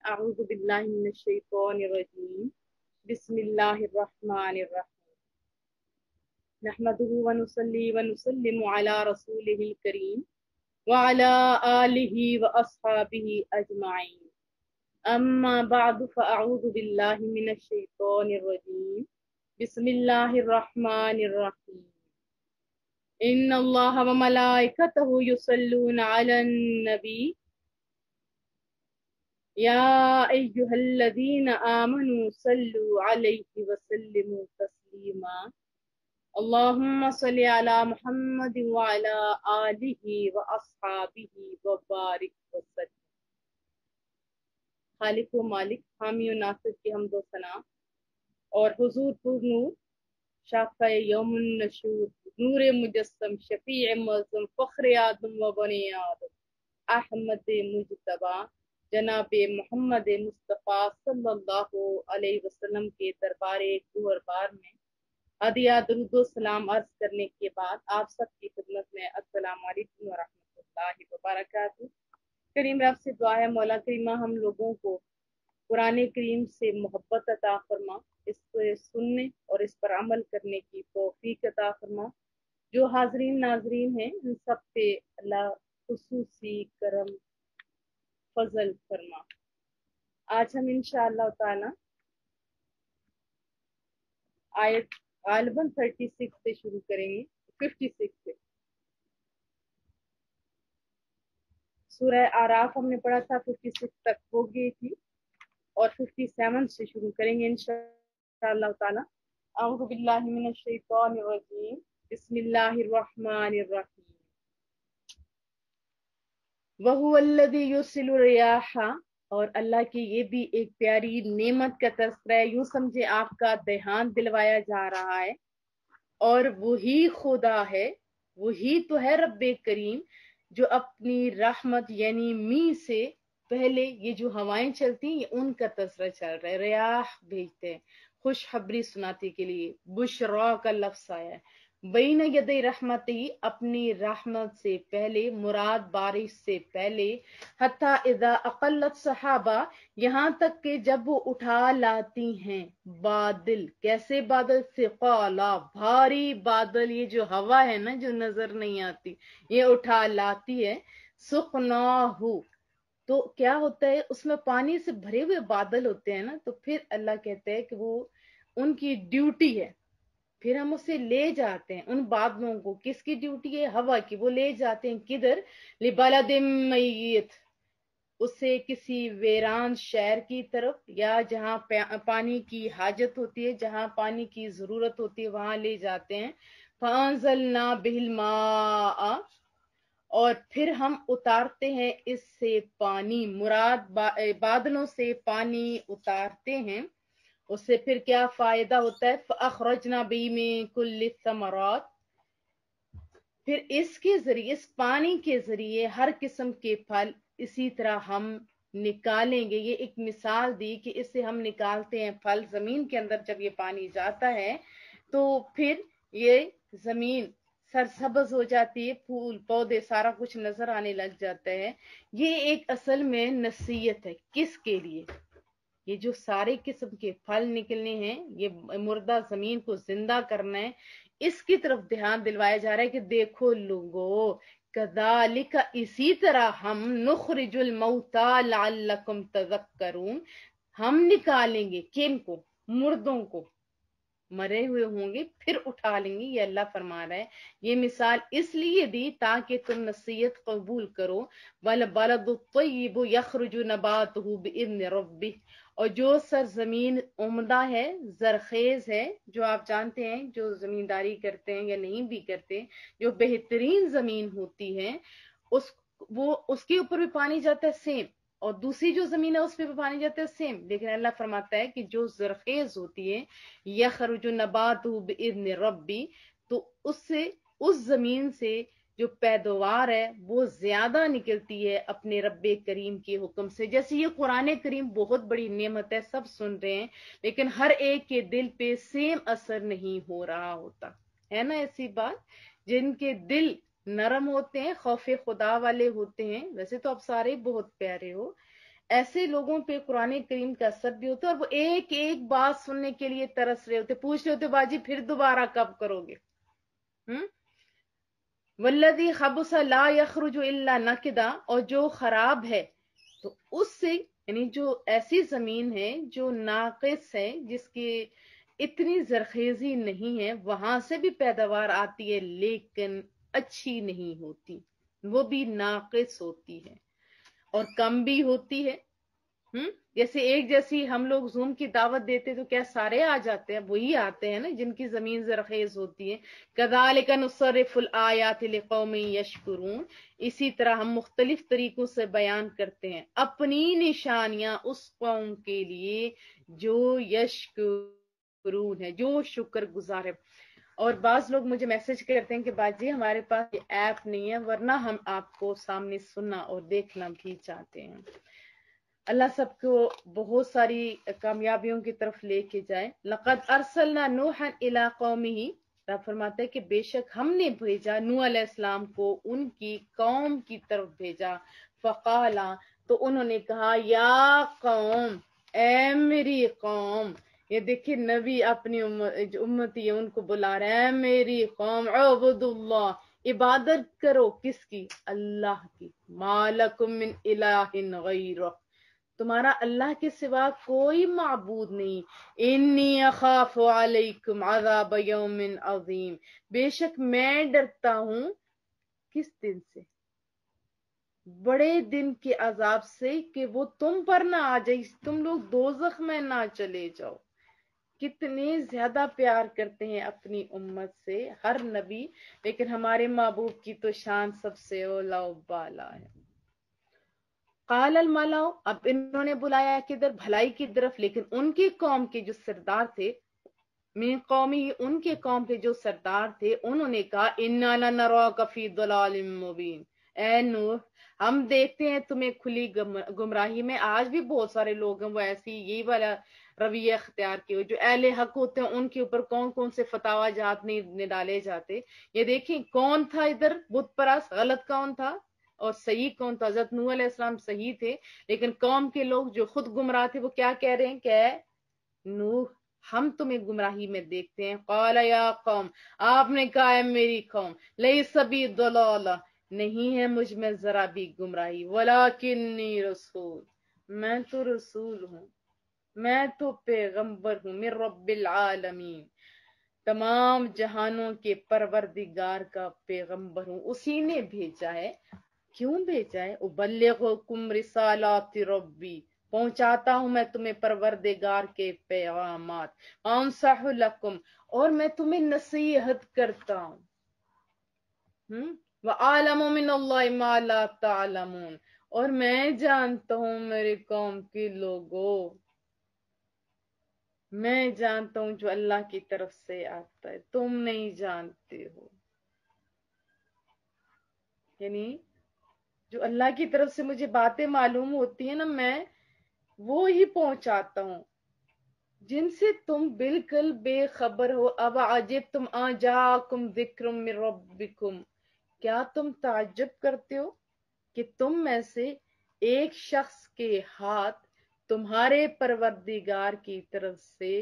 أعوذ بالله من الشيطان الرجيم بسم الله الرحمن الرحيم نحمده ونصلي ونسلم على رسوله الكريم وعلى آله وأصحابه أجمعين أما بعد فأعوذ بالله من الشيطان الرجيم بسم الله الرحمن الرحيم إن الله وملائكته يصلون على النبي يا أيها الذين آمنوا صلوا عليه وسلموا تسليما اللهم صل على محمد وعلى آله وأصحابه وبارك وسلم۔ خالق و مالک، حامی و ناصر کی حمد و ثنا اور حضور پر نور شاخہ یوم النشور، نور مجسم، شفیع معظم، فخر آدم و بنی آدم، احمد مجتبی جناب محمد مصطفیٰ صلی اللہ علیہ وسلم کے دربار بار میں ہدیہ درود و سلام عرض کرنے کے بعد آپ سب کی خدمت میں السلام علیکم ورحمۃ اللہ وبرکاتہ۔ کریم رب سے دعا ہے مولا کریمہ ہم لوگوں کو قرآن کریم سے محبت عطا فرما، اس کو سننے اور اس پر عمل کرنے کی توفیق عطا فرما۔ جو حاضرین ناظرین ہیں ان سب پہ اللہ خصوصی کرم فضل فرما۔ آج ہم انشاءاللہ تعالی آیت غالباً 36 سے شروع کریں گے، 56 سے۔ سورہ آراف ہم نے پڑھا تھا، 56 تک ہو گئی تھی اور 57 سے شروع کریں گے انشاءاللہ تعالی۔ اعوذ باللہ من الشیطان الرجیم بسم اللہ الرحمن الرحیم۔ وَهُوَ الَّذِي يُرْسِلُ الرِّيَاحَ، اور اللہ کی یہ بھی ایک پیاری نعمت کا تذکرہ ہے، یوں سمجھے آپ کا دھیان دلوایا جا رہا ہے، اور وہی خدا ہے، وہی تو ہے رب کریم جو اپنی رحمت یعنی می سے پہلے یہ جو ہوائیں چلتی ہیں ان کا تذکرہ چل رہا ہے، ریاح بھیجتے ہیں خوشخبری سنانے کے لیے، بشرا کا لفظ آیا ہے، بین ید رحمت ہی اپنی رحمت سے پہلے، مراد بارش سے پہلے، حتی اذا اقلت صحابہ یہاں تک کہ جب وہ اٹھا لاتی ہیں بادل، کیسے بادل؟ ثقالا بھاری بادل، یہ جو ہوا ہے نا جو نظر نہیں آتی یہ اٹھا لاتی ہے، سقناہو تو کیا ہوتا ہے اس میں پانی سے بھرے ہوئے بادل ہوتے ہیں نا، تو پھر اللہ کہتے ہیں کہ وہ ان کی ڈیوٹی ہے، پھر ہم اسے لے جاتے ہیں ان بادلوں کو، کس کی ڈیوٹی ہے؟ ہوا کی، وہ لے جاتے ہیں کدھر؟ لبلد میت، اسے کسی ویران شہر کی طرف، یا جہاں پانی کی حاجت ہوتی ہے، جہاں پانی کی ضرورت ہوتی ہے وہاں لے جاتے ہیں۔ فَأَنزَلْنَا بِهِ الْمَاءَ، اور پھر ہم اتارتے ہیں اس سے پانی، مراد بادلوں سے پانی اتارتے ہیں، اس سے پھر کیا فائدہ ہوتا ہے؟ فَأَخْرَجْنَا بِهِ مِن كُلِّ الثَّمَرَاتِ، پھر اس کے ذریعے، اس پانی کے ذریعے ہر قسم کے پھل اسی طرح ہم نکالیں گے۔ یہ ایک مثال دی کہ اس سے ہم نکالتے ہیں پھل، زمین کے اندر جب یہ پانی جاتا ہے تو پھر یہ زمین سرسبز ہو جاتی ہے، پھول پودے سارا کچھ نظر آنے لگ جاتا ہے۔ یہ ایک اصل میں نصیحت ہے، کس کے لیے؟ یہ جو سارے قسم کے پھل نکلنے ہیں، یہ مردہ زمین کو زندہ کرنا ہے، اس کی طرف دھیان دلوایا جا رہا ہے کہ دیکھو لوگو، کذالک اسی طرح ہم نخرج الموتى لعلکم تذکرون، ہم نکالیں گے کن کو؟ مردوں کو، مرے ہوئے ہوں گے پھر اٹھا لیں گے، یہ اللہ فرما رہا ہے۔ یہ مثال اس لیے دی تاکہ تم نصیحت قبول کرو۔ وَالْبَلَدُ الطَّيِّبُ يَخْرُجُ نَبَاتُهُ بِإِذْنِ رَبِّهِ، اور جو سرزمین عمدہ ہے، زرخیز ہے، جو آپ جانتے ہیں جو زمینداری کرتے ہیں یا نہیں بھی کرتے، جو بہترین زمین ہوتی ہے اس کے اوپر بھی پانی جاتا ہے سیم، اور دوسری جو زمین ہے اس پہ بھی پانی جاتا ہے سیم، لیکن اللہ فرماتا ہے کہ جو زرخیز ہوتی ہے، یخرج نباتہ بإذن ربی، تو اس زمین سے جو پیداوار ہے وہ زیادہ نکلتی ہے اپنے رب کریم کے حکم سے۔ جیسے یہ قرآن کریم بہت بڑی نعمت ہے، سب سن رہے ہیں، لیکن ہر ایک کے دل پہ سیم اثر نہیں ہو رہا ہوتا ہے نا ایسی بات۔ جن کے دل نرم ہوتے ہیں، خوف خدا والے ہوتے ہیں، ویسے تو آپ سارے بہت پیارے ہو، ایسے لوگوں پہ قرآن کریم کا اثر بھی ہوتا ہے، اور وہ ایک ایک بات سننے کے لیے ترس رہے ہوتے، پوچھ رہے ہوتے باجی پھر دوبارہ کب کرو گے؟ والذی خبث لا یخرج الا نکدا، اور جو خراب ہے تو اس سے، یعنی جو ایسی زمین ہے جو ناقص ہے، جس کی اتنی زرخیزی نہیں ہے، وہاں سے بھی پیداوار آتی ہے لیکن اچھی نہیں ہوتی، وہ بھی ناقص ہوتی ہے اور کم بھی ہوتی ہے۔ جیسے ایک جیسی ہم لوگ زوم کی دعوت دیتے تو کیا سارے آ جاتے ہیں؟ وہی آتے ہیں نا جن کی زمین زرخیز ہوتی ہے۔ کذالک نصرف الآیات لقوم یشکرون، اسی طرح ہم مختلف طریقوں سے بیان کرتے ہیں اپنی نشانیاں اس قوم کے لیے جو یشکرون ہے، جو شکر گزار ہے۔ اور بعض لوگ مجھے میسج کرتے ہیں کہ باجی ہمارے پاس یہ ایپ نہیں ہے، ورنہ ہم آپ کو سامنے سننا اور دیکھنا بھی چاہتے ہیں۔ اللہ سب کو بہت ساری کامیابیوں کی طرف لے کے جائے۔ لقد ارسلنا نوحا الی قومہ، رب فرماتے ہیں کہ بے شک ہم نے بھیجا نوح علیہ السلام کو ان کی قوم کی طرف بھیجا۔ فقالا، تو انہوں نے کہا یا قوم، اے میری قوم، یہ دیکھیں نبی اپنی جو امتی ہے ان کو بلا رہے ہیں، میری قوم عبد اللہ، عبادت کرو کس کی؟ اللہ کی۔ ما لکم من الہ غیرہ، تمہارا اللہ کے سوا کوئی معبود نہیں۔ انی اخاف علیکم عذاب یوم عظیم، بے شک میں ڈرتا ہوں کس دن سے؟ بڑے دن کے عذاب سے، کہ وہ تم پر نہ آ جائے، تم لوگ دوزخ میں نہ چلے جاؤ۔ کتنے زیادہ پیار کرتے ہیں اپنی امت سے ہر نبی، لیکن ہمارے محبوب کی تو شان سب سے اولا و بالا ہے۔ قال الملأ، اب انہوں نے بلایا کدھر؟ بھلائی کی طرف، لیکن ان کی قوم کے جو سردار تھے، من قومی، ان کے قوم کے جو سردار تھے، انہوں نے کہا انا لنراک فی ضلال مبین، اے نوح ہم دیکھتے ہیں تمہیں کھلی گمراہی میں۔ آج بھی بہت سارے لوگ ہیں وہ ایسی یہی والا رویہ اختیار کیے، جو اہل حق ہوتے ہیں ان کے اوپر کون کون سے فتاوا جات نہیں ڈالے جاتے۔ یہ دیکھیں کون تھا ادھر بت پرست، غلط کون تھا اور صحیح کون تھا؟ حضرت نوح علیہ السلام صحیح تھے، لیکن قوم کے لوگ جو خود گمراہ تھے وہ کیا کہہ رہے ہیں کہ نوح ہم تمہیں گمراہی میں دیکھتے ہیں۔ قال یا قوم، آپ نے کہا ہے میری قوم، لیس بی ضلالہ، نہیں ہے مجھ میں ذرا بھی گمراہی، ولکنی رسول، میں تو رسول ہوں، میں تو پیغمبر ہوں، من رب العالمین، تمام جہانوں کے پروردگار کا پیغمبر ہوں، اسی نے بھیجا ہے۔ کیوں بھیجا ہے؟ ابلغکم رسالات ربی، پہنچاتا ہوں میں تمہیں پروردگار کے پیغامات، انصح لکم، اور میں تمہیں نصیحت کرتا ہوں، وَأَعْلَمُ مِنَ اللَّهِ مَا لَا تَعْلَمُونَ، اور میں جانتا ہوں میری قوم کے لوگوں، میں جانتا ہوں جو اللہ کی طرف سے آتا ہے، تم نہیں جانتے ہو۔ یعنی جو اللہ کی طرف سے مجھے باتیں معلوم ہوتی ہیں نا، میں وہ ہی پہنچاتا ہوں جن سے تم بالکل بے خبر ہو۔ اب عجبتم ان جاءکم ذکر من ربکم، کیا تم تعجب کرتے ہو کہ تم میں سے ایک شخص کے ہاتھ تمہارے پروردگار کی طرف سے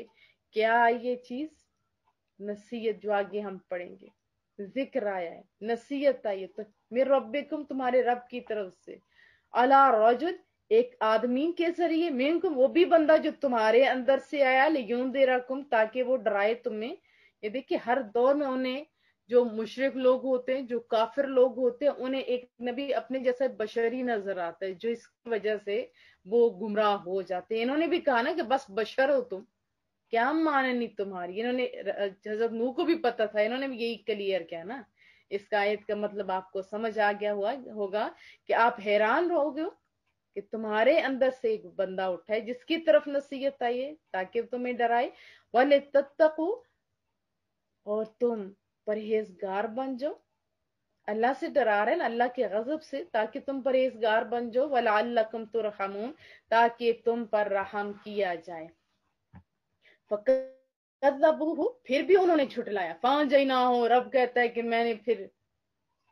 کیا یہ چیز؟ نصیحت، جو آگے ہم پڑھیں گے، ذکر آیا ہے، نصیحت آئی ہے، تو من ربکم، تمہارے رب کی طرف سے، علی رجل، ایک آدمی کے ذریعے، منکم، وہ بھی بندہ جو تمہارے اندر سے آیا، لینذرکم، تاکہ وہ ڈرائے تمہیں۔ یہ دیکھیں ہر دور میں انہیں، جو مشرک لوگ ہوتے ہیں، جو کافر لوگ ہوتے ہیں، انہیں ایک نبی اپنے جیسے بشری نظر آتا ہے، جو اس کی وجہ سے وہ گمراہ ہو جاتے ہیں۔ انہوں نے بھی کہا نا کہ بس بشر ہو تم، کیا مانے نہیں تمہاری؟ انہوں نے حضرت نوح کو بھی پتا تھا، انہوں نے بھی یہی کلیئر کیا نا۔ اس کا آیت کا مطلب آپ کو سمجھ آ گیا ہوگا کہ آپ حیران رہو گے کہ تمہارے اندر سے ایک بندہ اٹھا ہے جس کی طرف نصیحت آئی ہے تاکہ تمہیں ڈرائے، وَلِتَتَّقُوا، اور تم پرہیزگار بن جاؤ، اللہ سے ڈرا رہے ہیں نا، اللہ کے غضب سے، تاکہ تم پرہیزگار بن جاؤ، وَلَعَلَّكُمْ تُرْحَمُونَ، تاکہ تم پر رحم کیا جائے۔ فَكَذَّبُوهُ، پھر بھی انہوں نے جھٹلایا، فَأَنجَيْنَاهُ، رب کہتا ہے کہ میں نے پھر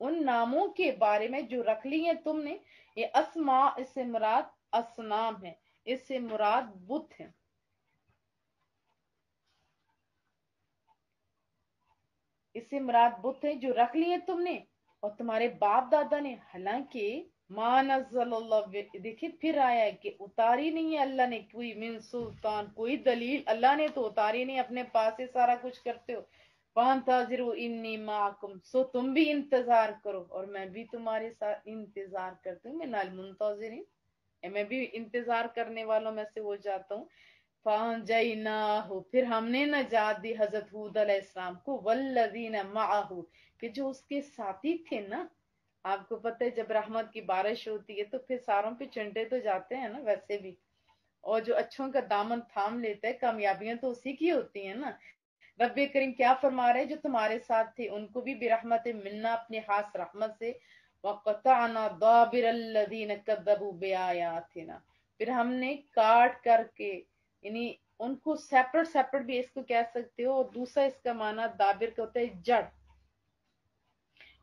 ان ناموں کے بارے میں جو رکھ لی ہیں تم نے. یہ اسما اس سے مراد اسنام ہے, اس سے مراد بت ہے. اس سے مراد بت ہے جو رکھ لیے تم نے اور تمہارے باپ دادا نے. حالانکہ ما نزل اللہ, دیکھیں پھر آیا ہے کہ اتاری نہیں ہے اللہ نے کوئی من سلطان, کوئی دلیل اللہ نے تو اتاری نہیں, اپنے پاس سے سارا کچھ کرتے ہو. فانتظروا انی معکم, سو تم بھی انتظار کرو اور میں بھی تمہارے ساتھ انتظار کرتی ہوں. من المنتظرین, میں بھی انتظار کرنے والوں میں سے ہو جاتا ہوں. فانجیناہ, پھر ہم نے نجات دی حضرت ہود علیہ السلام کو, والذین معہ, کہ جو اس کے ساتھی تھے نا. آپ کو پتہ ہے جب رحمت کی بارش ہوتی ہے تو پھر ساروں پہ چنڈے تو جاتے ہیں نا ویسے بھی, اور جو اچھوں کا دامن تھام لیتا ہے کامیابیاں تو اسی کی ہوتی ہیں نا. رب کریم کیا فرما رہے, جو تمہارے ساتھ تھے ان کو بھی برحمت ملنا, اپنے خاص رحمت سے. وقطعنا دابر الذین کذبوا بآیاتنا, پھر ہم نے کاٹ کر کے, یعنی ان کو سیپریٹ سیپریٹ بھی اس کو کہہ سکتے ہو, اور دوسرا اس کا معنی دابر کا ہوتا ہے جڑ.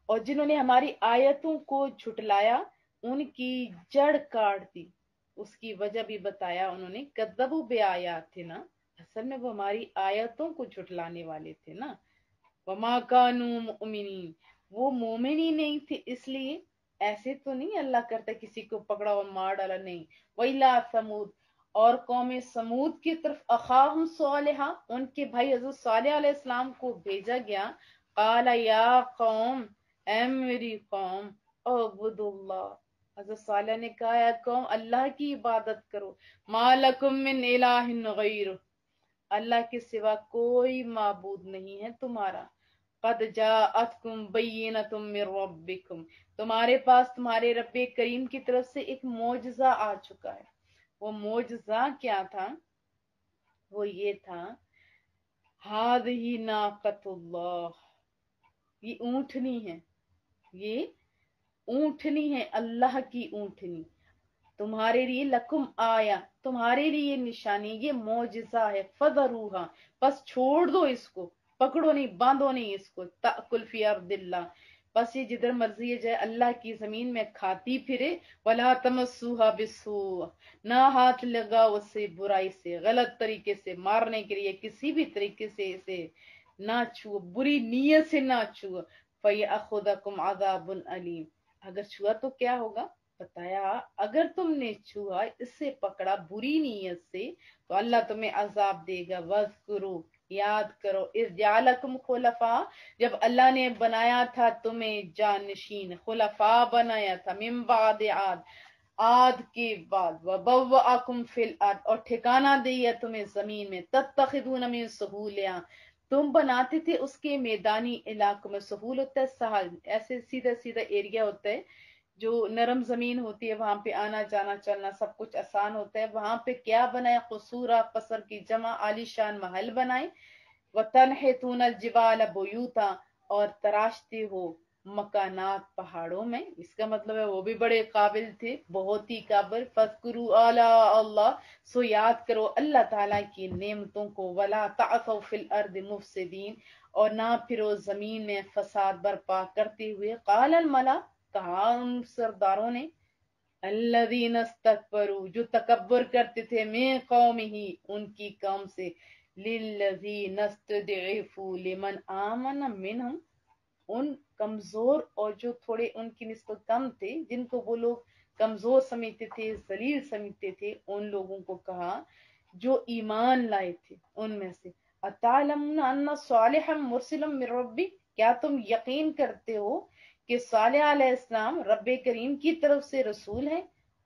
اور جنہوں نے ہماری آیتوں کو جھٹلایا ان کی جڑ کاٹ دی. اس کی وجہ بھی بتایا انہوں نے, کذبوا بآیاتنا, اصل میں وہ ہماری آیتوں کو جھٹلانے والے تھے نا. وما كانوا مؤمنین, وہ مومن ہی نہیں تھے, اس لیے ایسے تو نہیں اللہ کرتا کسی کو پکڑا اور مار ڈالا, نہیں. وَإِلَىٰ ثَمُودَ, اور قوم سمود کی طرف اخاہم صالحا, ان کے بھائی حضرت صالح علیہ السلام کو بھیجا گیا. قال یا قوم, اے میری قوم, اعبدوا اللہ, حضرت صالح نے کہا اے قوم اللہ کی عبادت کرو. ما لکم من الہ غیرہ, اللہ کے سوا کوئی معبود نہیں ہے تمہارا. قد جاءتکم بینۃ من ربکم, تمہارے پاس تمہارے رب کریم کی طرف سے ایک معجزہ آ چکا ہے. وہ معجزہ کیا تھا, وہ یہ تھا, ہذہ ناقۃ اللہ, یہ اونٹنی ہے, یہ اونٹنی ہے, اللہ کی اونٹنی. تمہارے لیے لکم آیا, تمہارے لیے نشانی, یہ معجزہ ہے. فذروہا, بس چھوڑ دو اس کو, پکڑو نہیں, باندھو نہیں اس کو. تأکل فی ارض اللہ, بس یہ جدھر مرضی جائے اللہ کی زمین میں کھاتی پھرے. ولا تمسوہا بالسوء, نہ ہاتھ لگا اسے برائی سے, غلط طریقے سے مارنے کے لیے کسی بھی طریقے سے اسے نہ چھو, بری نیت سے نہ چھو. فیأخذکم عذاب علیم, اگر چھوا تو کیا ہوگا بتایا, اگر تم نے چھوا, اس سے پکڑا بری نیت سے, تو اللہ تمہیں عذاب دے گا. وَاذْكُرُوا, یاد کرو, اذ جعلکم خلفاء, جب اللہ نے بنایا تھا تمہیں جانشین, خلفاء بنایا تھا, من بعد عاد, عاد کے بعد. وَبَوَّأَكُمْ فِي الْأَرْضِ, اور ٹھکانہ دیا تمہیں زمین میں. تَتَّخِذُونَ مِن سُهُولِهَا, تم بناتے تھے اس کے میدانی علاقوں میں. سہول ہوتا ہے سہل, ایسے سیدھا سیدھا ایریا ہوتا ہے, جو نرم زمین ہوتی ہے وہاں پہ آنا جانا چلنا سب کچھ آسان ہوتا ہے. وہاں پہ کیا بنایا, قصورا, قصر کی جمع, عالی شان محل بنائے. وَتَنْحِتُونَ الْجِبَالَ بُيُوتًا, اور تراشتے ہو مکانات پہاڑوں میں. اس کا مطلب ہے وہ بھی بڑے قابل تھے, بہت ہی قابل. فَاذْكُرُوا آلاءَ اللَّهِ, سو یاد کرو اللہ تعالیٰ کی نعمتوں کو. وَلَا تَعْثَوْا فِي الْأَرْضِ مُفْسِدِينَ, اور نہ پھرو زمین میں فساد برپا کرتے ہوئے. قال الملا, کہا ان سرداروں نے, الذین استکبروا, جو تکبر کرتے تھے, من قومہ, ان کی قوم سے. للذین استضعفوا لمن آمن منہم, ان کمزور اور جو تھوڑے ان کی نسبت کم تھے, جن کو وہ لوگ کمزور سمجھتے تھے, ذلیل سمجھتے تھے, ان لوگوں کو کہا جو ایمان لائے تھے ان میں سے. اتعلمون ان صالحا مرسل من ربی, کیا تم یقین کرتے ہو کہ صالح علیہ السلام رب کریم کی طرف سے رسول ہیں.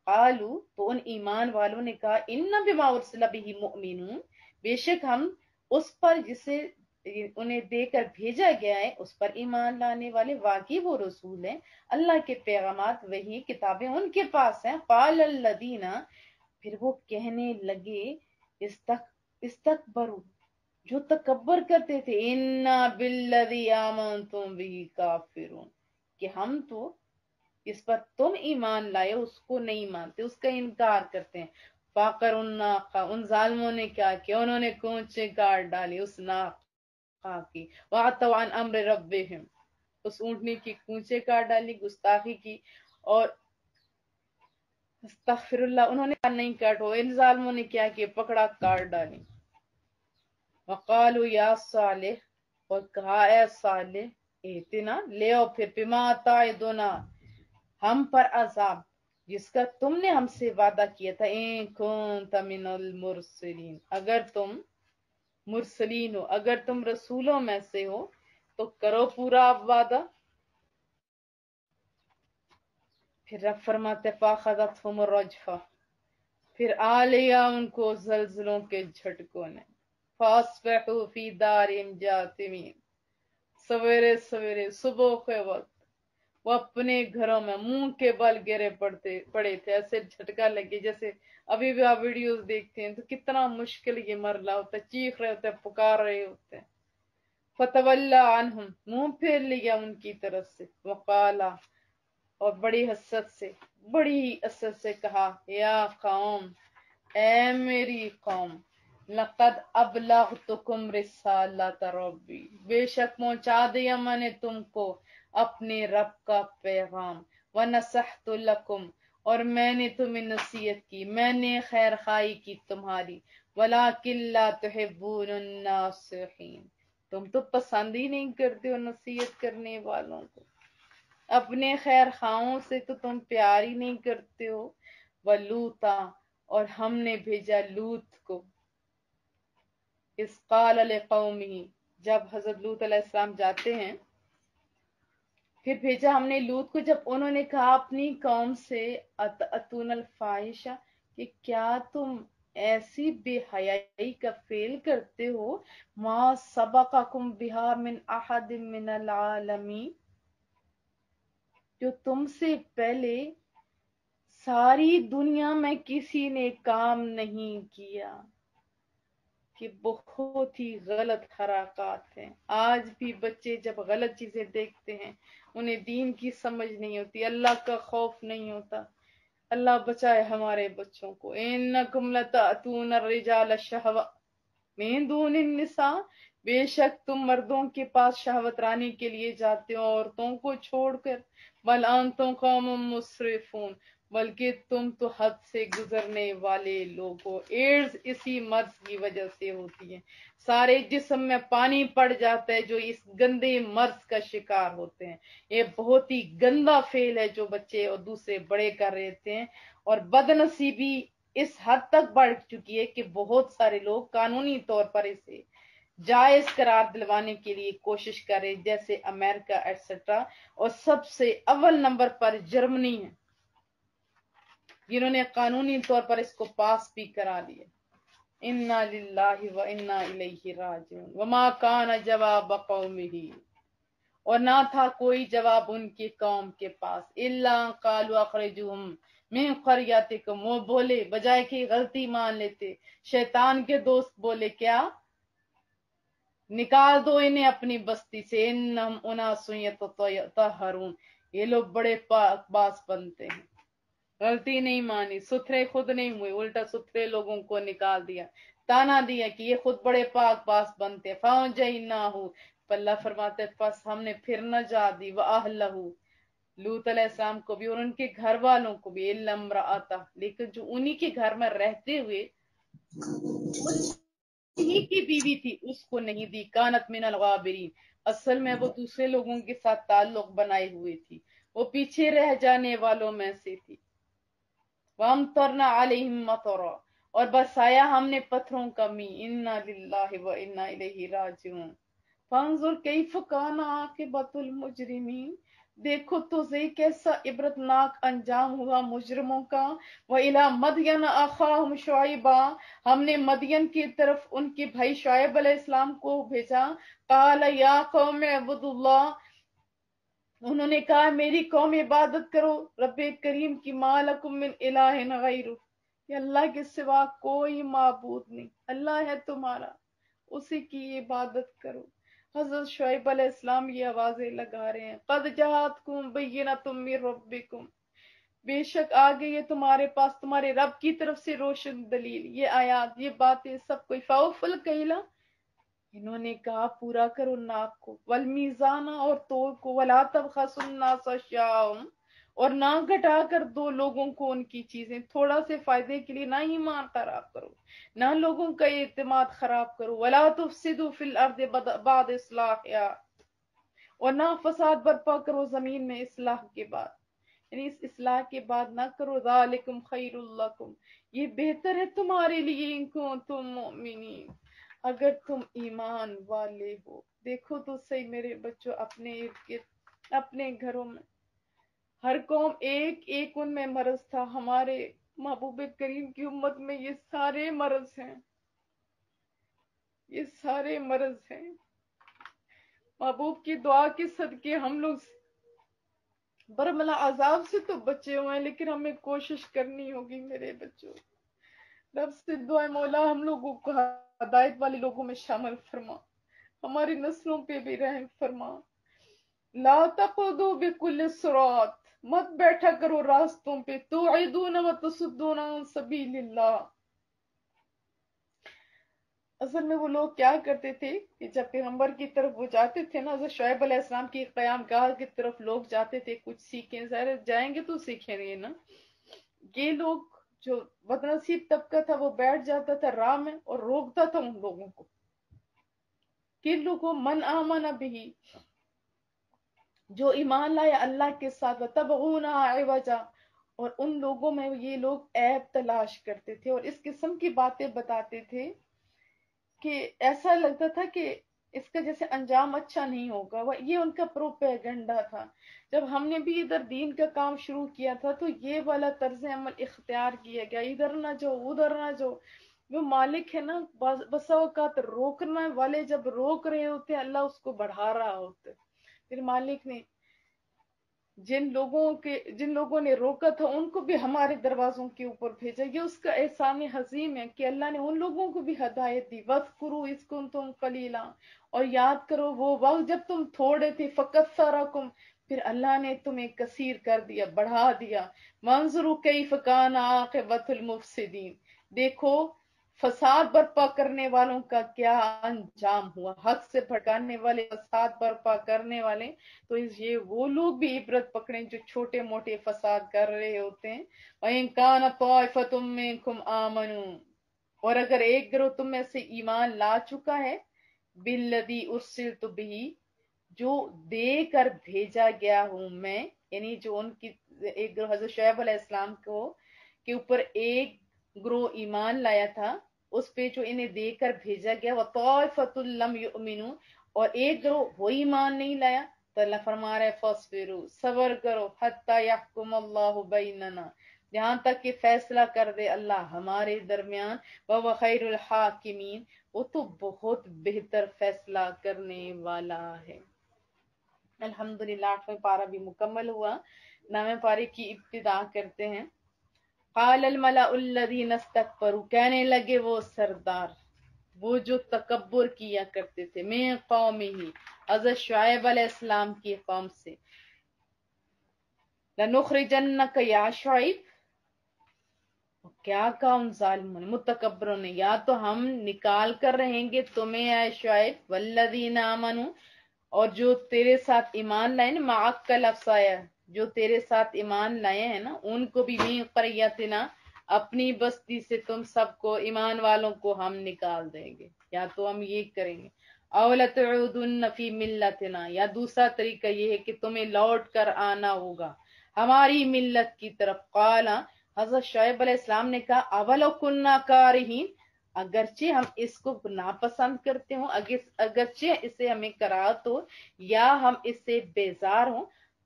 قالو, تو ان ایمان والوں نے کہا, ان بما ارسل به مؤمنون, بے شک ہم اس پر جسے انہیں دے کر بھیجا گیا ہے اس پر ایمان لانے والے. واقعی وہ رسول ہیں, اللہ کے پیغامات وہی کتابیں ان کے پاس ہیں. قال الذین, پھر وہ کہنے لگے, استکبروا, جو تکبر کرتے تھے, انا بالذی آمنتم بہ کافرون, کہ ہم تو اس پر تم ایمان لائے اس کو نہیں مانتے, اس کا انکار کرتے ہیں. فاقر الناقہ, ان ظالموں نے کیا کیا, انہوں نے کونچے کاٹ ڈالی اس ناقہ کی. وعتوا عن امر ربہم, اس اونٹنی کی کونچے کاٹ ڈالی، گستاخی کی، اور استغفر اللہ، انہوں نے نہیں کاٹو، ان ظالموں نے کیا کیا، پکڑا کاٹ ڈالی۔ وقالوا یا صالح، اور کہا اے صالح، اتنا لے آؤ پھر، بما تعدنا، ہم پر عذاب جس کا تم نے ہم سے وعدہ کیا تھا، ان کنت من المرسلین، اگر تم مرسلین ہو، اگر تم رسولوں میں سے ہو تو کرو پورا آپ وعدہ۔ پھر رب فرماتے فاخذتهم الرجفہ، پھر آ لیا ان کو زلزلوں کے جھٹکوں نے، فاصبحوا فی دارہم جاثمین، سویرے سویرے صبح کے وقت وہ اپنے گھروں میں منہ کے بل گرے پڑے تھے، ایسے جھٹکا لگے جیسے ابھی بھی آپ ویڈیوز دیکھتے ہیں تو کتنا مشکل یہ مرلہ ہوتا ہے، چیخ رہے ہوتے ہیں، پکار رہے ہوتے ہیں۔ فتولی عنہم، منہ پھیر لیا ان کی طرف سے، وقالا، اور بڑی حسرت سے کہا، یا قوم، اے میری قوم، لقد ابلغتکم رسالۃ ربی، بے شک پہنچا دیا میں نے تم کو اپنے رب کا پیغام، ونصحت لکم، اور میں نے تمہیں نصیحت کی، میں نے خیر خواہی کی تمہاری، ولکن لا تحبون الناصحین، تم تو پسند ہی نہیں کرتے ہو نصیحت کرنے والوں کو، اپنے خیر خواہوں سے تو تم پیار ہی نہیں کرتے ہو۔ ولوطا، اور ہم نے بھیجا لوط کو، اس قال لقومہ، جب حضرت لوط علیہ السلام جاتے ہیں، پھر بھیجا ہم نے لوط کو جب انہوں نے کہا اپنی قوم سے، اتون الفاحشہ، کہ کیا تم ایسی بے حیائی کا فعل کرتے ہو، ما سبقکم بہا من احد من العالمین، جو تم سے پہلے ساری دنیا میں کسی نے کام نہیں کیا، کہ بہت ہی غلط حرکات ہیں۔ آج بھی بچے جب غلط چیزیں دیکھتے ہیں انہیں دین کی سمجھ نہیں ہوتی، اللہ کا خوف نہیں ہوتا۔ اللہ بچائے ہمارے بچوں کو۔ انکم لتأتون الرجال شہوۃ من دون النساء، بے شک تم مردوں کے پاس شہوت رانی کے لیے جاتے ہو عورتوں کو چھوڑ کر، بل انتم قوم مسرفون، بلکہ تم تو حد سے گزرنے والے لوگ ہو۔ ایڈز اسی مرض کی وجہ سے ہوتی ہے، سارے جسم میں پانی پڑ جاتا ہے جو اس گندے مرض کا شکار ہوتے ہیں۔ یہ بہت ہی گندا فعل ہے جو بچے اور دوسرے بڑے کر رہے تھے، اور بدنصیبی اس حد تک بڑھ چکی ہے کہ بہت سارے لوگ قانونی طور پر اسے جائز قرار دلوانے کے لیے کوشش کر رہے، جیسے امریکہ ایٹسٹرا، اور سب سے اول نمبر پر جرمنی ہے جنہوں نے قانونی طور پر اس کو پاس بھی کرا لیا۔ انا للہ و انا الیہ راجعون۔ وما کان جواب قومہ، اور نہ تھا کوئی جواب ان کی قوم کے پاس، الا قالوا اخرجوہم من قریتکم، وہ بولے بجائے کہ غلطی مان لیتے، شیطان کے دوست بولے کیا، نکال دو انہیں اپنی بستی سے، انہم اناس یتطہرون، یہ لوگ بڑے پاک باز بنتے ہیں۔ غلطی نہیں مانی، ستھرے خود نہیں ہوئے، الٹا ستھرے لوگوں کو نکال دیا، تانا دیا کہ یہ خود بڑے پاک باز بنتے۔ فَأَنجَيْنَاهُ، اللہ فرماتے پس ہم نے پھر نجات دی، وَأَهْلَهُ، لوط علیہ السلام کو بھی اور ان کے گھر والوں کو بھی، إِلَّا امْرَأَتَهُ، لیکن جو انہی کے گھر میں رہتے ہوئے انہی کی بیوی تھی اس کو نہیں دی، کانت من الغابرین، اصل میں وہ دوسرے لوگوں کے ساتھ تعلق بنائے ہوئے تھی، وہ پیچھے رہ جانے والوں میں سے تھی۔ وَأَمْطَرْنَا عَلَيْهِمْ مَطَرًا، اور برسایا ہم نے پتھروں کا می، اِنَّا لِلَّهِ وَإِنَّا إِلَيْهِ راجعون۔ فَانظُرْ كَيْفَ كَانَ عَاقِبَةُ الْمُجْرِمِينَ، دیکھو تو صحیح کیسا عبرتناک انجام ہوا مجرموں کا۔ وَإِلَى مَدْيَنَ أَخَاهُمْ شُعَيْبًا، ہم نے مدین کی طرف ان کے بھائی شعیب علیہ السلام کو بھیجا۔ قَالَ يَا قَوْمِ اعْبُدُوا اللَّهَ، انہوں نے کہا میری قوم عبادت کرو رب کریم کی، مَا لَكُم مِّنْ إِلَٰهٍ غَيْرُهُ، کہ اللہ کے سوا کوئی معبود نہیں، اللہ ہے تمہارا، اسی کی عبادت کرو۔ حضرت شعیب علیہ السلام یہ آوازیں لگا رہے ہیں، قَدْ جَاءَتْكُم بَيِّنَةٌ مِّن رَبِّكُم، بے شک آ گئی ہے تمہارے پاس تمہارے رب کی طرف سے روشن دلیل، یہ آیات، یہ باتیں سب کوئی فَأَوْفُوا الْكَيْلَ، انہوں نے کہا پورا کرو ناپ کو، والمیزان اور تول کو، ولا تبخسوا الناس اشیاءهم اور نہ گھٹا کر دو لوگوں کو ان کی چیزیں، تھوڑا سے فائدے کے لیے نہ ایمان خراب کرو، نہ لوگوں کا اعتماد خراب کرو، ولا تفسدوا فی الارض بعد اصلاحها اور نہ فساد برپا کرو زمین میں اصلاح کے بعد، یعنی اس اصلاح کے بعد نہ کرو، ذالکم خیر لکم یہ بہتر ہے تمہارے لیے، ان کنتم مؤمنین اگر تم ایمان والے ہو۔ دیکھو تو صحیح میرے بچوں، اپنے ارد گرد اپنے گھروں میں ہر قوم ایک ایک ان میں مرض تھا، ہمارے محبوب کریم کی امت میں یہ سارے مرض ہیں، یہ سارے مرض ہیں۔ محبوب کی دعا کے صدقے ہم لوگ برملا عذاب سے تو بچے ہوئے ہیں، لیکن ہمیں کوشش کرنی ہوگی میرے بچوں۔ رب سے دعا مولا ہم لوگوں کو ہدایت والے لوگوں میں شامل فرما، ہماری نسلوں پہ بھی رحم فرما۔ لا تقعدوا بكل صراط مت بیٹھا کرو راستوں پہ، توعدون وتصدون عن سبیل اللہ۔ اصل میں وہ لوگ کیا کرتے تھے کہ جب پیغمبر کی طرف وہ جاتے تھے نا، حضرت شعیب علیہ السلام کی قیام گاہ کی طرف لوگ جاتے تھے کچھ سیکھیں، ظاہر جائیں گے تو سیکھیں گے نا۔ یہ لوگ جو بدنصیب طبقہ تھا وہ بیٹھ جاتا تھا راہ میں اور روکتا تھا ان لوگوں کو، کن لوگوں من آمن بھی جو ایمان لایا اللہ کے ساتھ، وَتَبْغُونَهَا عِوَجًا اور ان لوگوں میں یہ لوگ عیب تلاش کرتے تھے اور اس قسم کی باتیں بتاتے تھے کہ ایسا لگتا تھا کہ اس کا جیسے انجام اچھا نہیں ہوگا، یہ ان کا پروپیگنڈا تھا۔ جب ہم نے بھی ادھر دین کا کام شروع کیا تھا تو یہ والا طرز عمل اختیار کیا گیا، ادھر نہ جاؤ ادھر نہ جاؤ۔ جو مالک ہے نا، بسا اوقات روکنے والے جب روک رہے ہوتے ہیں اللہ اس کو بڑھا رہا ہوتا ہے، پھر مالک نے جن لوگوں نے روکا تھا ان کو بھی ہمارے دروازوں کے اوپر بھیجا۔ یہ اس کا احسان عظیم ہے کہ اللہ نے ان لوگوں کو بھی ہدایت دی۔ وَاذْكُرُوا إِذْ كُنتُمْ قَلِيلًا اور یاد کرو وہ وقت جب تم تھوڑے تھے، فَكَثَّرَكُمْ پھر اللہ نے تمہیں کثیر کر دیا، بڑھا دیا۔ وَانظُرُوا كَيْفَ كَانَ عَاقِبَةُ الْمُفْسِدِينَ دیکھو فساد برپا کرنے والوں کا کیا انجام ہوا، حق سے بھٹکانے والے، فساد برپا کرنے والے۔ تو یہ وہ لوگ بھی عبرت پکڑیں جو چھوٹے موٹے فساد کر رہے ہوتے ہیں۔ وَإِن كَانَ طَائِفَةٌ مِّنكُمْ آمَنُوا اور اگر ایک گروہ تم میں سے ایمان لا چکا ہے، بِالَّذِي أُرْسِلْتُ بِهِ جو دے کر بھیجا گیا ہوں میں، یعنی جو ان کی ایک گروہ حضرت شعیب علیہ السلام کو کے اوپر ایک گروہ ایمان لایا تھا، اس پہ جو انہیں دے کر بھیجا گیا، وَطَائِفَةٌ لَمْ يُؤْمِنُوا اور ایک گروہ وہ ایمان نہیں لایا، تو اللہ فرما رہا ہے فَاصْبِرُوا صبر کرو، حَتَّى يَحْكُمَ اللَّهُ بَيْنَنَا یہاں تک کہ فیصلہ کر دے اللہ ہمارے درمیان، وَهُوَ خَيْرُ الْحَاكِمِينَ وہ تو بہت بہتر فیصلہ کرنے والا ہے۔ الحمدللہ 8واں پارہ بھی مکمل ہوا، 9ویں پارے کی ابتدا کرتے ہیں۔ قال الملأ الذین استکبروا کہنے لگے وہ سردار، وہ جو تکبر کیا کرتے تھے، من قومہ حضرت شعیب علیہ السلام کی قوم سے، لنخرجنک یا شعیب کیا کہا ان ظالموں نے متکبروں نے، یا تو ہم نکال کر رہیں گے تمہیں اے شعیب، والذین آمنوا اور جو تیرے ساتھ ایمان لائے نا، معک کا لفظ آیا جو تیرے ساتھ ایمان لائے ہیں نا ان کو بھی من قریتنا اپنی بستی سے تم سب کو ایمان والوں کو ہم نکال دیں گے، یا تو ہم یہ کریں گے، او لتعودن فی ملتنا یا دوسرا طریقہ یہ ہے کہ تمہیں لوٹ کر آنا ہوگا ہماری ملت کی طرف۔ قال حضرت شعیب علیہ السلام نے کہا اولو کننا کارہین اگرچہ ہم اس کو ناپسند کرتے ہوں، اگرچہ اسے ہمیں کراہت ہو یا ہم اس سے بیزار ہوں،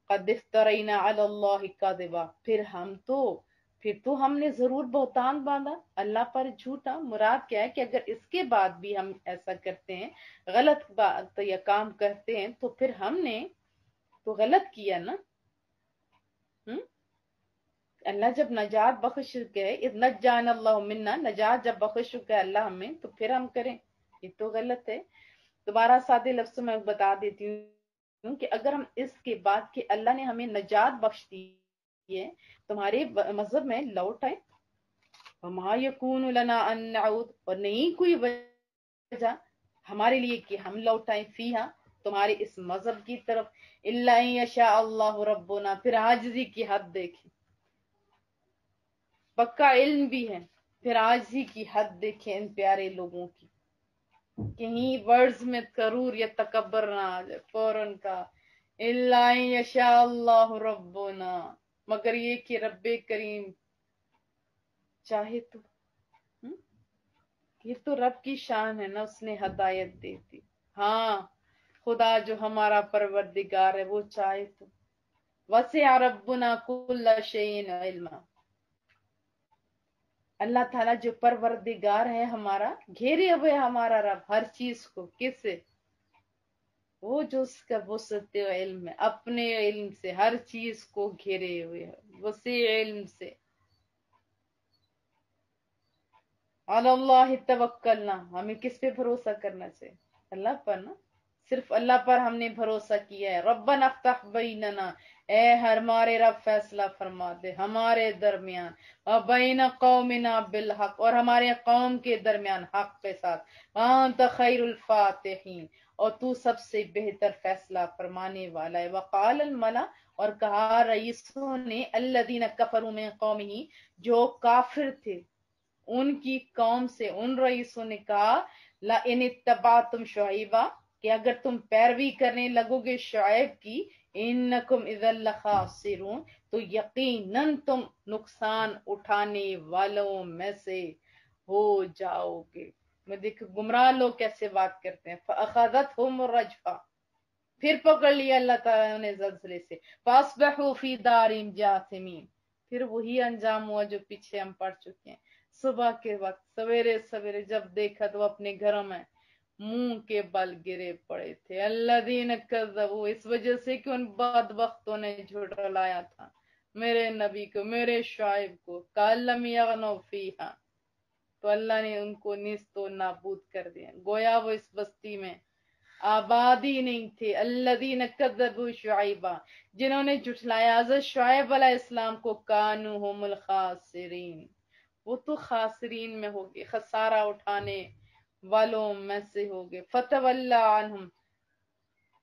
قد افترینا علی اللہ کذبا پھر تو ہم نے ضرور بہتان باندھا اللہ پر جھوٹا۔ مراد کیا ہے کہ اگر اس کے بعد بھی ہم ایسا کرتے ہیں، غلط بات یا کام کرتے ہیں، تو پھر ہم نے تو غلط کیا نا۔ اللہ جب نجات بخش گئے، اذ نجانا اللہ منا نجات جب بخش چکا ہے اللہ ہمیں، تو پھر ہم کریں، یہ تو غلط ہے۔ دوبارہ سادے لفظوں میں بتا دیتی ہوں کہ اگر ہم اس کے بعد کہ اللہ نے ہمیں نجات بخش دی ہے تمہارے مذہب میں لوٹ آئے، وما یکون لنا ان نعود اور نہیں کوئی وجہ ہمارے لیے کہ ہم لوٹائیں فیہا تمہارے اس مذہب کی طرف، الا ان یشاء اللہ ربنا، پھر عاجزی کی حد دیکھیں، پکا علم بھی ہے، پھر عاجزی کی حد دیکھیں ان پیارے لوگوں کی، کہیں ورڈز میں غرور یا تکبر نہ آ جائے، فوراً کا الا ان یشاء اللہ ربنا، مگر یہ کہ رب کریم چاہے تو، یہ تو رب کی شان ہے نا، اس نے ہدایت دی تھی، ہاں خدا جو ہمارا پروردگار ہے وہ چاہے تو، وسع ربنا کل شیء علما، اللہ تعالیٰ جو پروردگار ہے ہمارا، گھیرے ہوئے ہمارا رب ہر چیز کو، کس سے؟ وہ جو اس کا وسعت علم ہے، اپنے علم سے ہر چیز کو گھیرے ہوئے ہے، وسیع علم سے۔ علی اللہ توکلنا، ہمیں کس پہ بھروسہ کرنا چاہیے؟ اللہ پر نا، صرف اللہ پر ہم نے بھروسہ کیا ہے۔ ربنا افتح بیننا، اے ہمارے رب فیصلہ فرما دے ہمارے درمیان، وبین قومنا بالحق، اور ہمارے قوم کے درمیان حق کے ساتھ، وانت خیر الفاتحین، اور تو سب سے بہتر فیصلہ فرمانے والا ہے۔ وقال الملا، اور کہا رئیسوں نے، الذین کفروا من قومہ، جو کافر تھے ان کی قوم سے، ان رئیسوں نے کہا، لئن اتبعتم شعیبا، کہ اگر تم پیروی کرنے لگو گے شعیب کی، انکم اذا لخاسرون، تو یقیناً تم نقصان اٹھانے والوں میں سے ہو جاؤ گے۔ میں دیکھ گمراہ لوگ کیسے بات کرتے ہیں۔ فاخذتهم الرجفہ، پھر پکڑ لیا اللہ تعالیٰ نے زلزلے سے، فاصبحوا فی دارہم جاثمین، پھر وہی انجام ہوا جو پیچھے ہم پڑھ چکے ہیں۔ صبح کے وقت سویرے سویرے جب دیکھا تو اپنے گھروں میں منہ کے بل گرے پڑے تھے، الذین کذبوا، اس وجہ سے کہ ان بدبختوں نے جھٹلایا تھا میرے نبی کو، میرے شعیب کو، کأن لم یغنوا فیہا، تو اللہ نے ان کو نیست و نابود کر دیا، گویا وہ اس بستی میں آبادی نہیں تھے۔ الذین کذبوا شعیبا، جنہوں نے جھٹلایا حضرت شعیب علیہ السلام کو، کانوا هم الخاسرین، وہ تو خاسرین میں ہوگے، خسارہ اٹھانے والوں میں سے ہوگے۔ فتولی عنہم،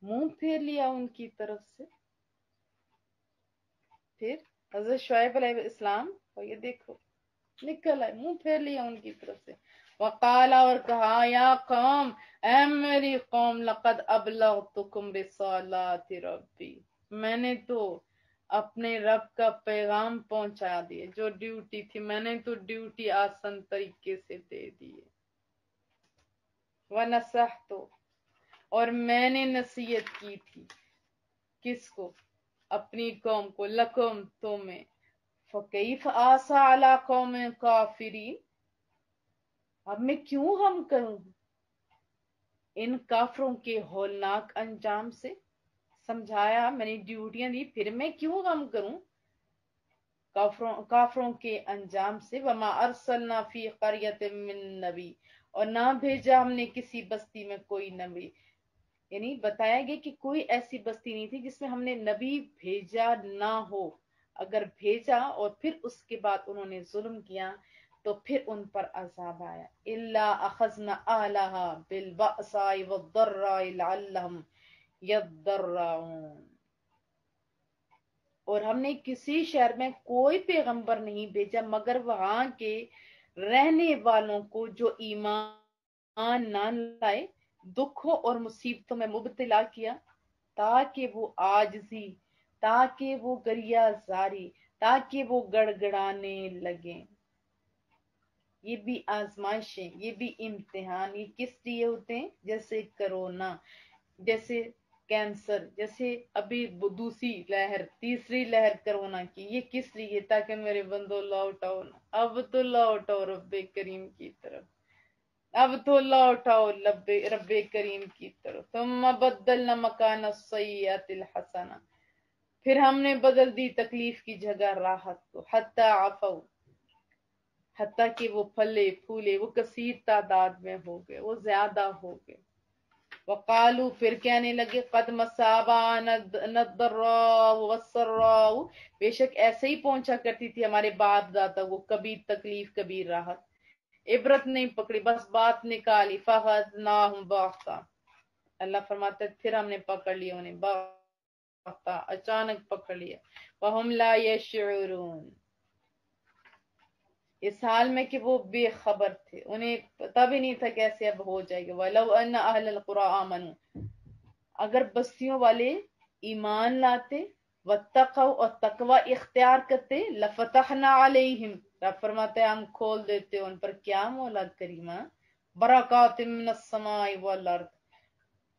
منہ پھیر لیا ان کی طرف سے، پھر حضرت شعیب علیہ السلام کو یہ دیکھو نکل آئے، منہ پھیر لیا ان کی طرف سے۔ وقال، اور کہا، یا قوم، اے میری قوم، لقد ابلغتکم رسالات ربی، میں نے تو اپنے رب کا پیغام پہنچا دیے، جو ڈیوٹی تھی میں نے تو ڈیوٹی آسان طریقے سے دے دیے۔ ونصحت، اور میں نے نصیحت کی تھی، کس کو؟ اپنی قوم کو، لکم، تمہیں، فکیف آسا علی قوم کافرین، اب میں کیوں غم کروں ان کافروں کے ہولناک انجام سے؟ سمجھایا، میں نے ڈیوٹیاں دی، پھر میں کیوں غم کروں کافروں کے انجام سے۔ وما ارسلنا فی قریۃ من نبی، اور نہ بھیجا ہم نے کسی بستی میں کوئی نبی، یعنی بتایا گیا کہ کوئی ایسی بستی نہیں تھی جس میں ہم نے نبی بھیجا نہ ہو، اگر بھیجا اور پھر اس کے بعد انہوں نے ظلم کیا تو پھر ان پر عذاب آیا۔ الا اخذنا اهلها بالبأساء والضراء لعلهم يضرعون، اور ہم نے کسی شہر میں کوئی پیغمبر نہیں بھیجا مگر وہاں کے رہنے والوں کو جو ایمان نہ لائے دکھوں اور مصیبتوں میں مبتلا کیا، تاکہ وہ عاجزی، تاکہ وہ گریہ زاری، تاکہ وہ گڑ گڑانے لگیں۔ یہ بھی آزمائشیں، یہ بھی امتحان، یہ کس لیے ہوتے ہیں؟ جیسے کرونا، جیسے کینسر، جیسے ابھی دوسری لہر، تیسری لہر کرونا کی، یہ کس لیے؟ تاکہ میرے بندو لوٹ آؤ نا، اب تو لوٹ آؤ رب کریم کی طرف، اب تو لوٹ آؤ رب کریم کی طرف۔ ثم بدلنا مکان السیئۃ الحسنہ، پھر ہم نے بدل دی تکلیف کی جگہ راحت کو، حتی عفو، حتیٰ کہ وہ پھلے پھولے، وہ کثیر تعداد میں ہو گئے، وہ زیادہ ہو گئے۔ وقالو، پھر کہنے لگے، قد مس آباءنا الضراء والسراء، بے شک ایسے ہی پہنچا کرتی تھی ہمارے باپ دادا کو، کبھی تکلیف کبھی راحت۔ عبرت نہیں پکڑی، بس بات نکالی. فَأَخَذْنَاهُمْ بَغْتَةً، اللہ فرماتے پھر ہم نے پکڑ لیا انہیں بغتہ، اچانک پکڑ لیا. وَهُمْ لَا يَشْعُرُونَ، اس حال میں کہ وہ بے خبر تھے، انہیں پتہ بھی نہیں تھا کیسے اب ہو جائے گا. وَلَوْ أَنَّ أَهْلَ الْقُرَىٰ آمَنُوا، اگر بستیوں والے ایمان لاتے، واتقوا اور تقوی اختیار کرتے، لفتحنا علیہم، رب فرماتے ہم کھول دیتے ان پر کیا مولا کریمہ، برکات من السماء والارض،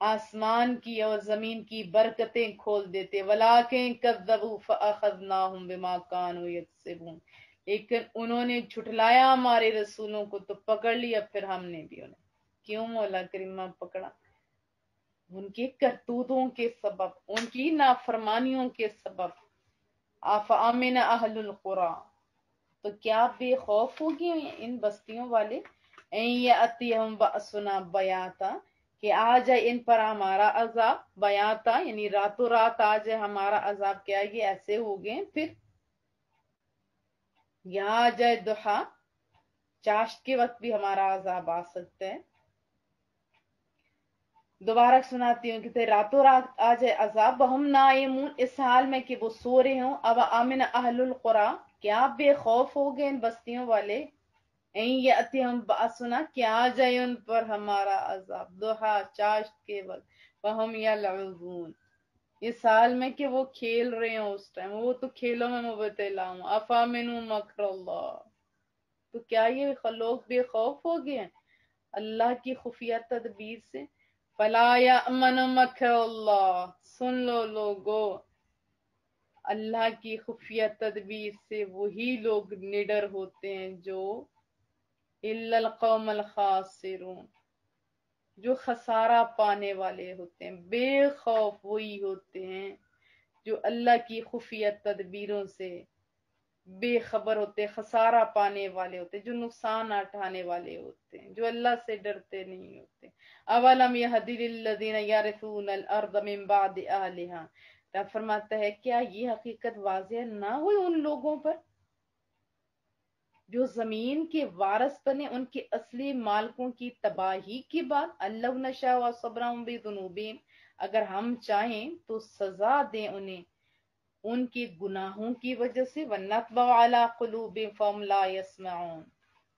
آسمان کی اور زمین کی برکتیں کھول دیتے. ولیکن کذبوا فاخذناہم بما کانوا یکسبون، لیکن انہوں نے جھٹلایا ہمارے رسولوں کو تو پکڑ لیا پھر ہم نے بھی انہیں. کیوں مولا کریمہ پکڑا؟ ان کے کرتوتوں کے سبب، ان کی نافرمانیوں کے سبب. آفامن اہل القرى، تو کیا بے خوف ہو گئے ان بستیوں والے، این یاتیہم باسنا بیاتا، کہ آ جائے ان پر ہمارا عذاب، بیاتا یعنی راتوں رات آ جائے ہمارا عذاب. کیا یہ ایسے ہو گئے پھر؟ یہاں آ جائے ضحیٰ، چاشت کے وقت بھی ہمارا عذاب آ سکتا ہے. دوبارہ سناتی ہوں کہ راتوں رات آ جائے عذاب. وہم نائمون، اس حال میں کہ وہ سو رہے ہوں. اب آمن اہل القرى، کیا بے خوف ہو گئے ان بستیوں والے، این یاتیہم باسنا، کیا آ جائے ان پر ہمارا عذاب، ضحیٰ چاشت کے وقت. وہم یلعبون، اس حال میں کہ وہ کھیل رہے ہوں اس ٹائم، وہ تو کھیلوں میں مبتلا ہوں. افامنوا مکر اللہ، تو کیا یہ لوگ بے خوف ہو گئے ہیں اللہ کی خفیہ تدبیر سے. فلا یأمن مکر اللہ، سن لو لوگو، اللہ کی خفیہ تدبیر سے وہی لوگ نڈر ہوتے ہیں جو الا القوم الخاسرون، جو خسارہ پانے والے ہوتے ہیں. بے خوف وہی ہوتے ہیں جو اللہ کی خفیہ تدبیروں سے بے خبر ہوتے، خسارہ پانے والے ہوتے، جو نقصان اٹھانے والے ہوتے ہیں، جو اللہ سے ڈرتے نہیں ہوتے. اولم یہدی للذین یرثون الارض من بعد اہلها، رب فرماتا ہے کیا یہ حقیقت واضح نہ ہوئی ان لوگوں پر جو زمین کے وارث بنے ان کے اصلی مالکوں کی تباہی کی بات. اللہ نشاء وصبرهم بذنوبہم، اگر ہم چاہیں تو سزا دیں انہیں ان کے گناہوں کی وجہ سے. وَنَطْبَعُ عَلَىٰ قُلُوبِهِمْ فَهُمْ لَا يَسْمَعُونَ،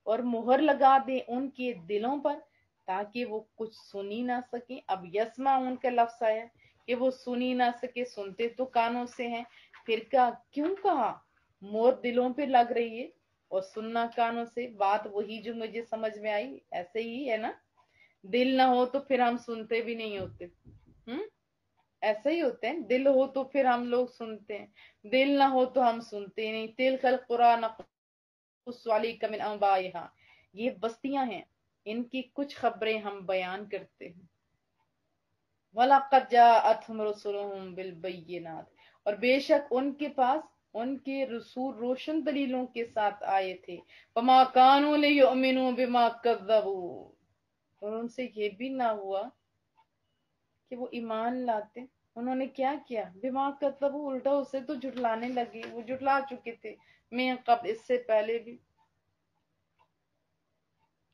اور مہر لگا دیں ان کے دلوں پر تاکہ وہ کچھ سنی نہ سکیں. اب یسمعون کا لفظ آیا کہ وہ سنی نہ سکے، سنتے تو کانوں سے ہیں، پھر کیوں کہا مور دلوں پہ لگ رہی ہے اور سننا کانوں سے. بات وہی جو مجھے سمجھ میں آئی، ایسے ہی ہے نا، دل نہ ہو تو پھر ہم سنتے بھی نہیں ہوتے. ایسا ہی ہوتے ہیں، دل ہو تو پھر ہم لوگ سنتے ہیں، دل نہ ہو تو ہم سنتے نہیں. تلک القریٰ نقص علیک من انبائہا، یہ بستیاں ہیں ان کی کچھ خبریں ہم بیان کرتے ہیں. وَلَقَدْ جَاءَتْهُمْ رُسُلُهُم بِالْبَيِّنَاتِ، اور بے شک ان کے پاس ان کے رسول روشن دلیلوں کے ساتھ آئے تھے. وَمَا كَانُوا لِيُؤْمِنُوا بِمَا كَذَّبُوا، اور ان سے یہ بھی نہ ہوا کہ وہ ایمان لاتے. انہوں نے کیا کیا؟ بما کذبوا، الٹا اسے تو جھٹلانے لگے، وہ جھٹلا چکے تھے من قبل، اس سے پہلے بھی.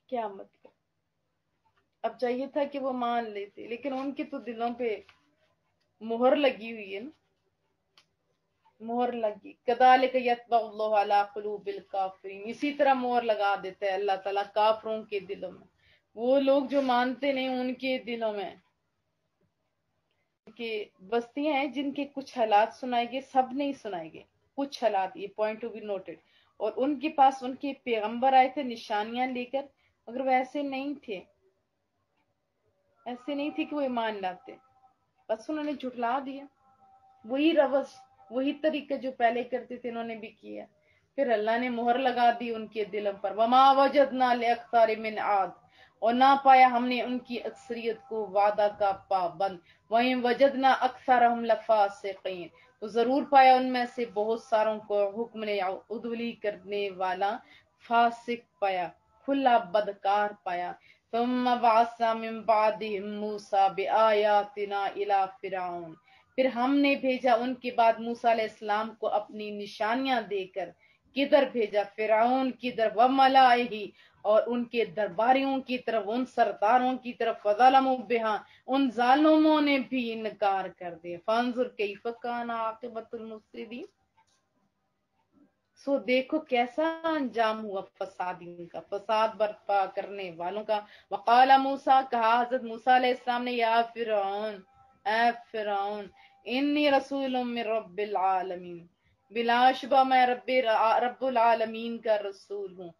کیا مطلب؟ اب چاہیے تھا کہ وہ مان لیتے، لیکن ان کے تو دلوں پہ مہر لگی ہوئی ہے نا، مہر لگی. کذالک یطبع اللہ علی قلوب الکافرین، اسی طرح مہر لگا دیتا ہے اللہ تعالیٰ کافروں کے دلوں میں. وہ لوگ جو مانتے نہیں ان کے دلوں میں. کہ بستیاں ہیں جن کے کچھ حالات سنائے گے، سب نہیں سنائے گے، کچھ حالات، یہ پوائنٹ ٹو بی نوٹڈ. اور ان کے پاس ان کے پیغمبر آئے تھے نشانیاں لے کر، مگر وہ ایسے نہیں تھے، ایسے نہیں تھے کہ وہ ایمان لاتے، بس انہوں نے جھٹلا دیا. وہی روش، وہی طریقہ جو پہلے کرتے تھے انہوں نے بھی کیا. پھر اللہ نے مہر لگا دی ان کے دلوں پر. وما وجدنا لأکثر من عاد، اور نہ پایا ہم نے ان کی اکثریت کو وعدہ کا پابند. وَإِن وَجَدْنَا أَكْثَرَهُمْ لَفَاسِقِينَ، تو ضرور پایا ان میں سے بہت ساروں کو حکم نے عدولی کرنے والا فاسق پایا، کھلا بدکار پایا. ثُمَّ بَعَثْنَا مِن بَعْدِهِم مُوسَىٰ بِآيَاتِنَا إِلَىٰ فِرْعَوْنَ، پھر ہم نے بھیجا ان کے بعد موسیٰ علیہ السلام کو اپنی نشانیاں دے کر کدھر بھیجا؟ فرعون کی طرف، وملائہی اور ان کے درباریوں کی طرف، ان سرداروں کی طرف، فظلموا بہا ان ظالموں نے بھی انکار کر دیا۔ فانظر کیف کان عاقبۃ المفسدین، سو دیکھو کیسا انجام ہوا فسادیوں کا، فساد برپا کرنے والوں کا۔ وقال موسیٰ، کہا حضرت موسیٰ علیہ السلام نے، یا فرعون، اے فرعون، انی رسول من رب العالمین، بلا شبہ میں رب العالمین کا رسول ہوں۔